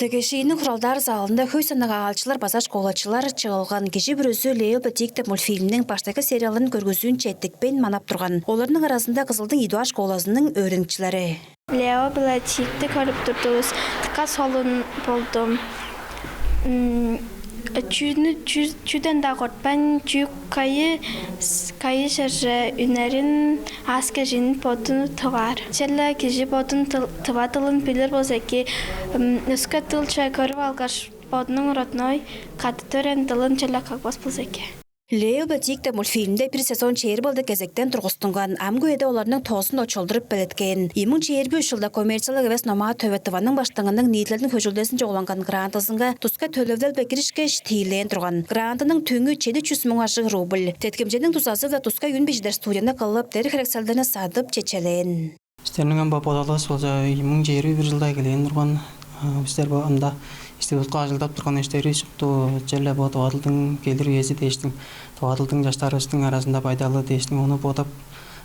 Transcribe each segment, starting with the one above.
Тегешейінің құралдар залында хөй санаға алчылар, базаш қолачылар чығылған кеші бір өзі Лейл Бетикті мультфильмнің баштағы сериалын көргізуін чәттікпен манап тұрған. Оларының арасында Қызылдың Идуаш қолазының өріңчілері. Лейл Бетикті көріп тұрдыңыз, тіқа солын болдым. Чуден да қортпан чук кайы шаржы үнерін асқа жинын подын тұғар. Челі кежі подын тұватылын білір болса ке, үскі тыл чай көріп алғаш подының родной қаты төрен тылын челі қақбас болса ке. Лейл Бетикті мультфильмде бір сезон чейір болды кезектен тұрғыстынған. Амгу еді оларының тосын очылдырып білеткен. 2023 жылда коммерциялық әвес номаға төветіваның баштыңының нейтлердің көжілдесін жоғыланған грантысынға тұсқа төлөвдел бәкірішке штейлен тұрған. Грантының түңі 700 мың ашық рубль. Теткімженің тұсасы да тұсқа юнбеждер студияны қылып, дәрі характердеріне садып чечелен. Стерніңен бападалас болса 2021 жылда келен тұрған біздер бағымда İstibotqa ajıldap turgan eşleri çıktı. Jelle bu tawatılдың келдір ezi дештің. Tawatılдың жаштарыбыздың арасында пайдалы дештің. Оны бодап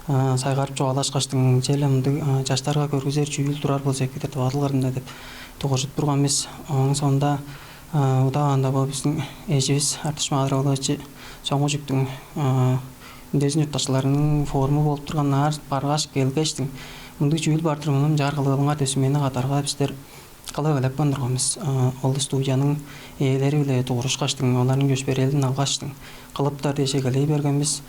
сайгарып жоғалашқаштың. Жelle мұнды жаштарға көргізер жүйіл тұрар болса кетер тawатылғарында деп тоғышып тұрған біз. Оның соңында ұдағанда бұл біздің ежебіз артышма адырауылы соңғы жүктің үндесін үтташыларының формы болып тұрған нар барғаш келгештің. Мұнды жүйіл бартыр мұным жарғылығынға төсімені қатарға біздер қалай өлеп қандырғамыз. Ол студияның елері өлі тоғырыш қаштың, олардың көшберелін алғаштың. Қалыптар деше кәлей бергенбіз.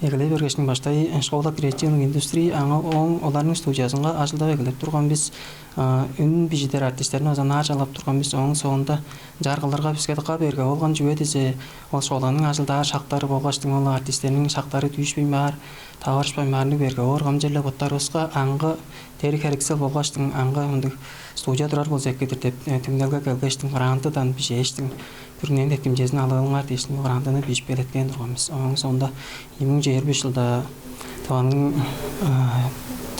Егілей бергештің баштай шқолда креативның индустрия олардың студиясынға ажылдап егілеп тұрған біз. Үн бежидер артистерін озан ажалап тұрған біз. Оның соңында жарғыларға бізгеді берге олған жүе десе ол шқоланың ажылдар шақтары болғаштың, ол артистерінің шақтары түйішпей мәр, тағарышпай мәрні берге орғам жерлі боттар осқа аңғы тері кәріксел болғаштың, аңғы мұндық студия тұрар болса кетіртеп түмдерге кәлгештің ғырантыдан бішештің түрінен еткімжезін алығылыңар дейштің ғырантыны беш белеткен тұрғамыз. Оның соңында 2025 жылда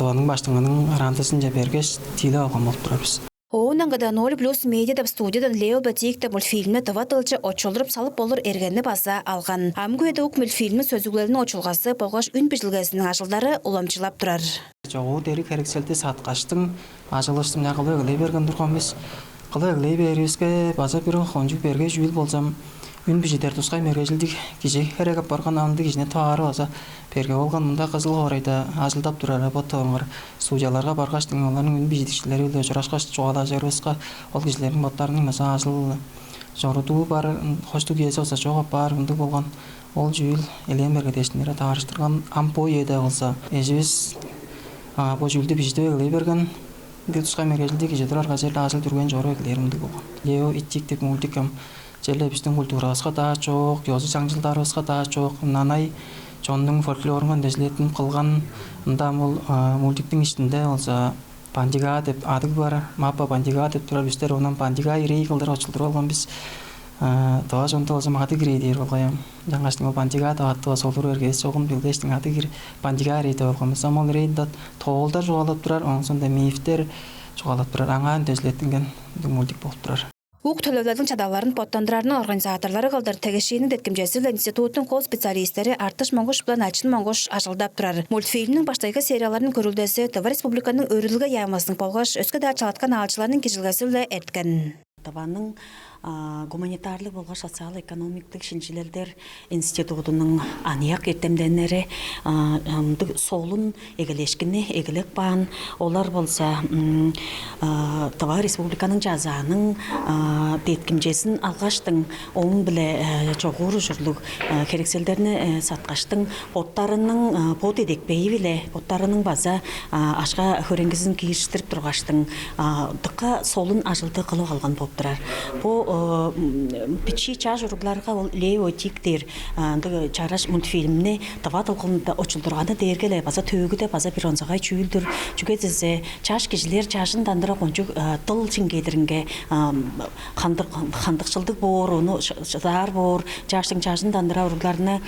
Таваның баштыңының ғырантысын жабергеш тилі алған болып тұрарбыз. Оуынан ғада 0+ медиадап студиядан Лейл Бетикті мультфильмі тыватылчы очылдырып салып болыр ергені баса алған. Амгу еді оқ мультфильмі сөзігілерінің очылғасы болғаш үн біжілгесінің ажылдары уламчылап тұрар. Жоғы дері кәрікселді сатқаштың ажылыштың жағылы өглей берген тұрғанбыз. Қылы өглей береске база бір қонжық берге жүйіл болсам, үн біжедер тұсқай мергежілдік кежек керегіп барған анды кежіне тағары база берге болған мұнда қызыл орайда ажылдап тұрар боттығыңыр. Студияларға барғаштың олардың үн біжедікшілері өлі жұрашқаш жоғала жервесқа ол кежілердің боттарының мәса ажыл жорыду бар, қошту кезі олса жоғап бар, мұнды болған ол жүйіл елен бергедешінері тағарыштырған ампой еді олса. Ежебіз бұл жүйілді біжеді өглей берген Дел тұсқа мергежілді кежедірарға жерлі ажыл түрген жоры өглерімді болған. Лео иттик деп мультикам жерлі біздің культурасқа да жоқ, йозы жаңжылдарымызға да жоқ, нанай жонның фольклорыңын дәжілетін қылған мультиктің ішінде олса пандига деп адық бар, мапа пандига деп тұрар біздер онан пандига ирей қылдыр очылдыр олған біз. Тоға жонты олса мағады кірей дейір олғайым. Жаңғаштың ол пандига тағатты ол солыр өргесі соғын білдештің ады кір пандига рейді олғамыз. Ол рейді тоғылдар жоғалып тұрар, оның сонда мейіфтер жоғалып тұрар. Аңған дәжілеттінген мультик болып тұрар. Уқ төлөвлердің чадаларын поттандырарының организаторлары қалдар тәгішейінің деткімжесі институттың қол специалистері артыш моңғыш білін ачын моңғыш ажылдап тұрар. Мультфильмнің баштайғы серияларының көрілдесі Тыва Республиканың өрілігі ямасының полғаш өскі да чалатқан алчыларының кежілгесі үлі әткен. Таваның гуманитарлы болға социал-экономиктік шинчилердер институтының анияқ ертемденері солын егелешкіні егелек баған. Олар болса Тыва Республиканың жазаның деткімжесін алғаштың оң біле жоғыры жүрлік керекселдеріні сатқаштың оттарының под едекпейі біле оттарының база ашқа хөреңгізін кейіштіріп тұрғаштың дыққа солын ажылды қылу қалған болып тұрар. Пичи чаж уругларға ол Лейл Бетиктер чараш мультфильміне тава толқынында очылдырғаны дергелі база төгіде база бір онзағай чүйілдір жүгедізе чаш кежілер чашын дандыра қончук тыл чингедірінге қандықшылдық бор, оны жар бор, чаштың чашын дандыра уругларына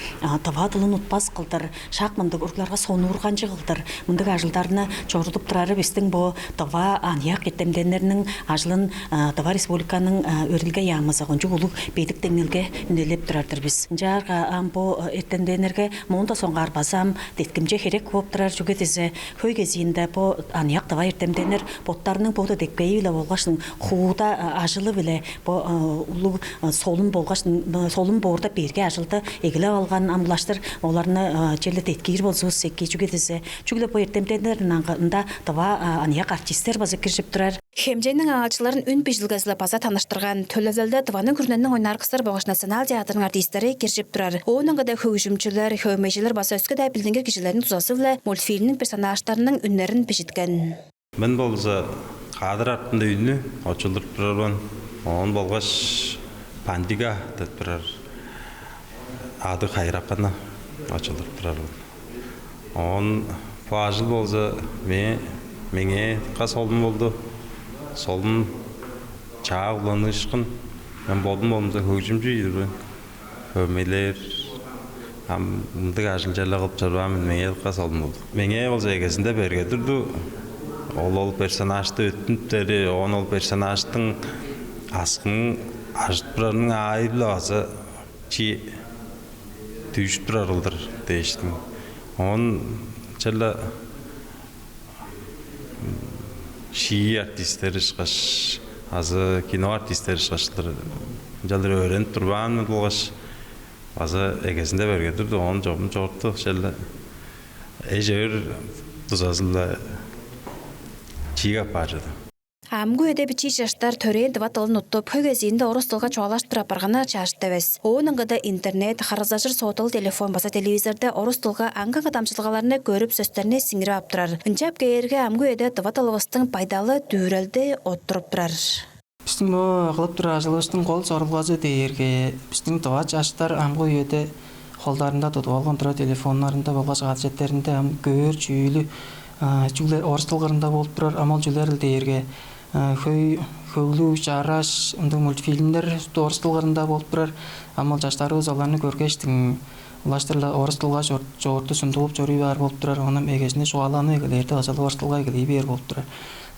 тава тылын ұтпас қылдыр, шақ мұндық уругларға соны ұрғанчы қылдыр. Мұндық ажылдарына чордып тұрары бестің бұл тава анияқ еттемденерінің ажылын Тыва Республиканың өрілі теңилге ямаса гончу улук бедик теңилге үнелеп турардыр биз. Жарга амбо эртенденерге монда соңгар басам деткимже керек коп турар жүгө тесе хөй кезинде бо аньяк тава эртемденер боттарының бота декпей биле болгашын хууда ажылы биле бо улук солун болгашын солун борда берге ажылды эгиле алган амлаштыр оларны челе теткир болсуз секки жүгө тесе жүгле бо эртемденерин аңгында тава аньяк артисттер база киржип турар. Хемжейнің ағачыларын үн пежілгізілі база таныштырған төлөвелді Тываның күрненнің ойнарқыстар Боғаш национал театрының артистері кершіп тұрар. Оның ғада хөгжімчілер, хөгмежілер баса өскі да білдіңгер кешелерінің тұзасы білі мультфильмнің персонажтарының үнлерін пежіткен. Мен болса қадыр артында үйіні очылдырып тұрарбан. Оның болғаш пандига дәт тұрар. Ады қайраққана очылдырып тұрарбан. Оның фажыл болса менге қас олым болды. Солын чағы ұланышқын, мен болдым болымызда хөгжім жүйдір. Өмелер, мұндық ажыл жайлы қылып жарбамын, менге қас олым болды. Менге ол зәйгесінде берге тұрды. Ол персонажды өттінттері, ол персонаждың асқының ажыт бұранның айыблы асы чи түйшіп тұрарылдыр дейштің. Оның жайлы шии артисттері шығаш, азы кино артисттері шығаштыр. Жалдыр өреніп тұрбағанмын болғаш, азы әгесінде берге тұрды, оның жоғым жоғыртты. Жалды әжер тұзазылда чиға паржады. Амгу эде бичи жаштар төрен дыва тылын уттуп, хөгезинде орыс тылга чуалаштыра баргана чашты эбес. Оның гыда интернет, харызажыр сотыл телефон баса телевизорда орыс тылга аңган кадамчылыгаларны көрүп сөздөрүнө сиңирип аптырар. Ынчап кээрге амгу эде дыва тылыбыстын пайдалы дүүрөлдө отуруп турар. Биздин бу кылып турар ажылыбыздын кол сорулгазы дээрге биздин дыва жаштар амгу эде колдарында тутуп алган тура телефондарында болгоч гаджеттеринде көөр чүйлү жүлер орыс тылгарында болуп турар амал жүлер дээрге хөйлүү жараш ынды мультфильмдер орыс тылгарында болуп турар амал жаштарыбыз аларны көргөчтүн улаштырла орыс тылга жогорду сундулуп жорүй бар болуп турар анан эгесине шуаланы эгелерди азалы орыс тылга эгелей бер болуп турар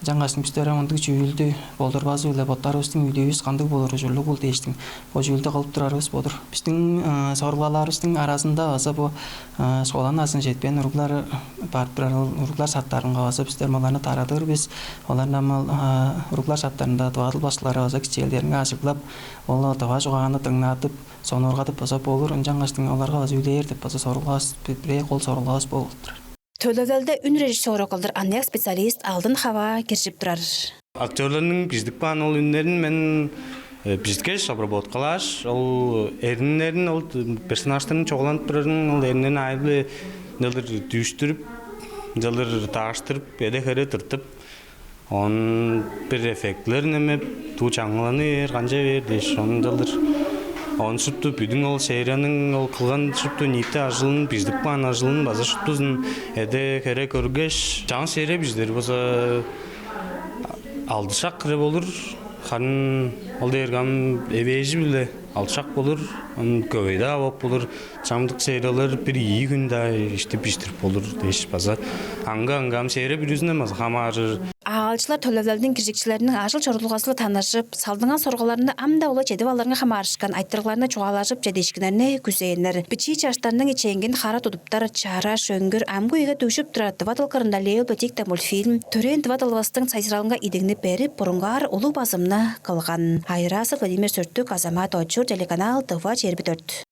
жаңгасын биздер амандык жүйүлдү болдурбазы эле боттарыбыздын үйлүбүз кандык болор жолу бул дейштин бу жүйүлдү кылып турарыбыз бодур биздин сорулгаларыбыздын арасында аза бу шуаланасын жетпеген уруглар бар турар уруглар саттарын кабаса биздер аларны тарадырбыз аларны амал уруглар саттарында дубадыл башчылары аза кичээлдеринге ашыклап ол дыва жуганы тыңнатып соноргатып баса болор жаңгастын аларга үзүлөр деп баса сорулгабыз бир кол сорулгабыз болуп турар. Төлөвелде үн режиссеры кылдыр аньяк специалист Алдын Хава киржип турар. Актерлердің биздик баан ол үннерин мен биздикеш обработкалаш, ол эринерин, ол персонаждарын чоголанып турарын, ол эринерин айылы жалдыр түйүштүрүп, жалдыр тааштырып, эде-хере тыртып, он бир эффектлерин эмеп, туу чаңыланы канча бер деш, он жалдыр он шутту бүдүн ол сериянын ол кылган шутту ните ажылын биздик баан ажылын база шуттузун эде хере көргөч жаңы серия биздер болса алдышак кире болур харын ол дергам эбежи биле алдышак болур көбөйдө болуп болур чамдык сериялар бир 2 күндө иштеп биштирип болур деш база аңгам серия бир үзүнөн база хамар Ағалчылар төлөвлердің кіржікчілерінің ажыл чорылғасылы танышып, салдыңан сорғаларында амда олы чедіп аларыңа хамарышқан, айттырғыларына чуалашып жедешкінеріне күзейінер. Бичи чаштарының иченген қара тұдыптар, чара, шөңгір, амгу еге түйшіп тұрар дыватыл қырында Лейл Бетикта мультфильм, түрен дыватылвастың сайсыралыңға идіңні беріп, бұрынғар ұлы базымны қылған. Айрасы Владимир Сөрттік, Азамат Очур, телеканал ТВ 24.